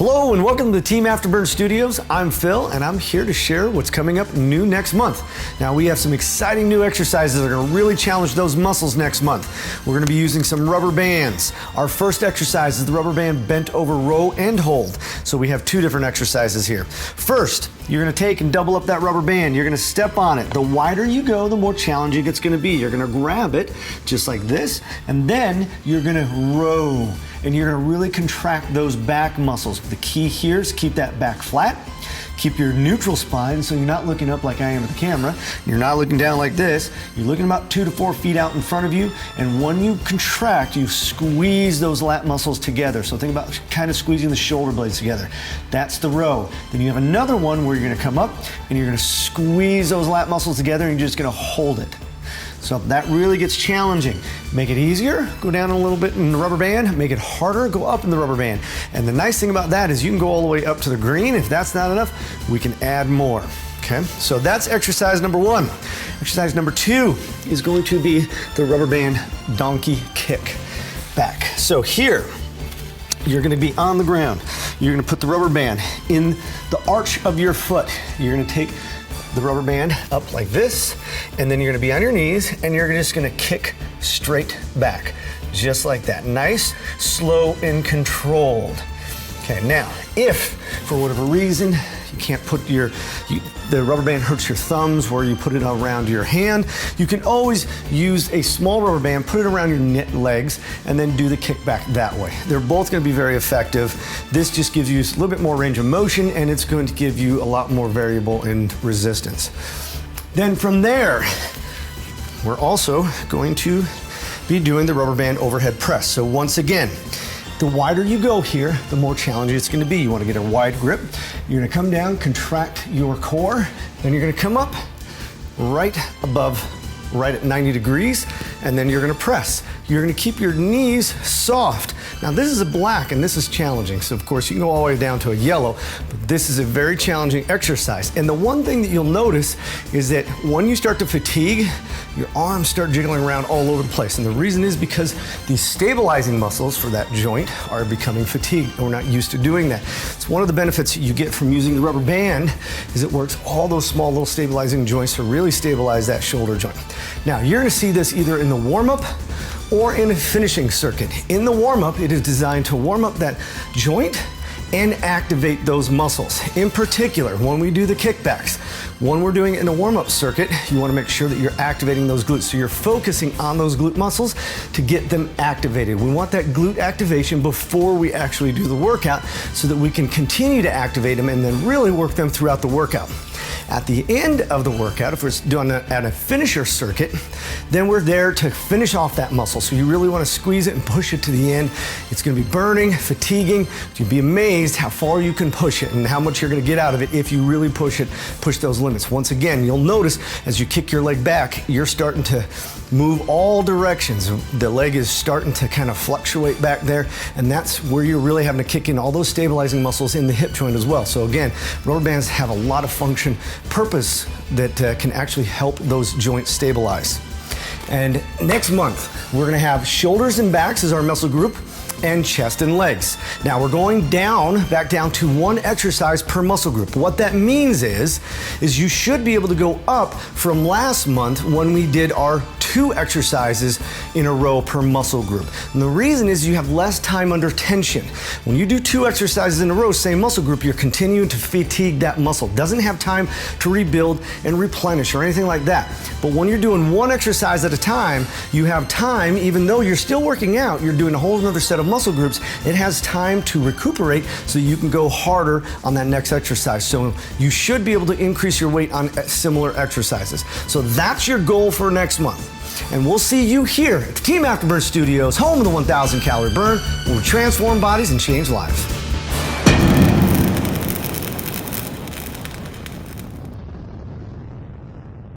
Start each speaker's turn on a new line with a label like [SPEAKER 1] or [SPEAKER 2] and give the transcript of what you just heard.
[SPEAKER 1] Hello and welcome to the Team Afterburn Studios. I'm Phil and I'm here to share what's coming up new next month. Now we have some exciting new exercises that are going to really challenge those muscles next month. We're going to be using some rubber bands. Our first exercise is the rubber band bent over row and hold. So we have two different exercises here. First, you're going to take and double up that rubber band. You're going to step on it. The wider you go, the more challenging it's going to be. You're going to grab it just like this, and then you're going to row. And you're going to really contract those back muscles. The key here is keep that back flat. Keep your neutral spine so you're not looking up like I am at the camera. You're not looking down like this. You're looking about 2 to 4 feet out in front of you. And when you contract, you squeeze those lat muscles together. So think about kind of squeezing the shoulder blades together. That's the row. Then you have another one where you're going to come up and you're going to squeeze those lat muscles together and you're just going to hold it. So that really gets challenging. Make it easier, go down a little bit in the rubber band. Make it harder, go up in the rubber band. And the nice thing about that is you can go all the way up to the green. If that's not enough, we can add more. Okay, so that's exercise number 1. Exercise number 2 is going to be the rubber band donkey kick back. So here, you're going to be on the ground. You're going to put the rubber band in the arch of your foot. You're going to take the rubber band up like this, and then you're gonna be on your knees and you're just gonna kick straight back, just like that. Nice, slow, and controlled. Okay, now, if for whatever reason you can't put the rubber band hurts your thumbs where you put it around your hand, you can always use a small rubber band, put it around your legs, and then do the kickback that way. They're both going to be very effective. This just gives you a little bit more range of motion, and it's going to give you a lot more variable in resistance. Then from there, we're also going to be doing the rubber band overhead press. So once again, the wider you go here, the more challenging it's going to be. You want to get a wide grip. You're going to come down, contract your core, then you're going to come up right above, right at 90 degrees, and then you're going to press. You're going to keep your knees soft. Now this is a black and this is challenging, so of course you can go all the way down to a yellow, but this is a very challenging exercise. And the one thing that you'll notice is that when you start to fatigue, your arms start jiggling around all over the place. And the reason is because these stabilizing muscles for that joint are becoming fatigued, and we're not used to doing that. It's one of the benefits you get from using the rubber band is it works all those small little stabilizing joints to really stabilize that shoulder joint. Now you're going to see this either in the warm-up or in a finishing circuit. In the warm-up, it is designed to warm up that joint and activate those muscles. In particular, when we do the kickbacks, when we're doing it in a warm-up circuit, you want to make sure that you're activating those glutes. So you're focusing on those glute muscles to get them activated. We want that glute activation before we actually do the workout so that we can continue to activate them and then really work them throughout the workout. At the end of the workout, if we're doing it at a finisher circuit, then we're there to finish off that muscle. So you really want to squeeze it and push it to the end. It's going to be burning, fatiguing. You'd be amazed how far you can push it and how much you're going to get out of it if you really push those limits. Once again, you'll notice as you kick your leg back, you're starting to move all directions. The leg is starting to kind of fluctuate back there, and that's where you're really having to kick in all those stabilizing muscles in the hip joint as well. So again, rubber bands have a lot of purpose that can actually help those joints stabilize. And next month, we're gonna have shoulders and backs as our muscle group, and chest and legs. Now we're going back down to 1 exercise per muscle group. What that means is you should be able to go up from last month when we did our 2 exercises in a row per muscle group. And the reason is you have less time under tension. When you do 2 exercises in a row, same muscle group, you're continuing to fatigue that muscle. Doesn't have time to rebuild and replenish or anything like that. But when you're doing 1 exercise at a time, you have time, even though you're still working out, you're doing a whole other set of muscle groups, it has time to recuperate so you can go harder on that next exercise. So you should be able to increase your weight on similar exercises. So that's your goal for next month. And we'll see you here at the Team Afterburn Studios, home of the 1,000 Calorie Burn, where we transform bodies and change lives.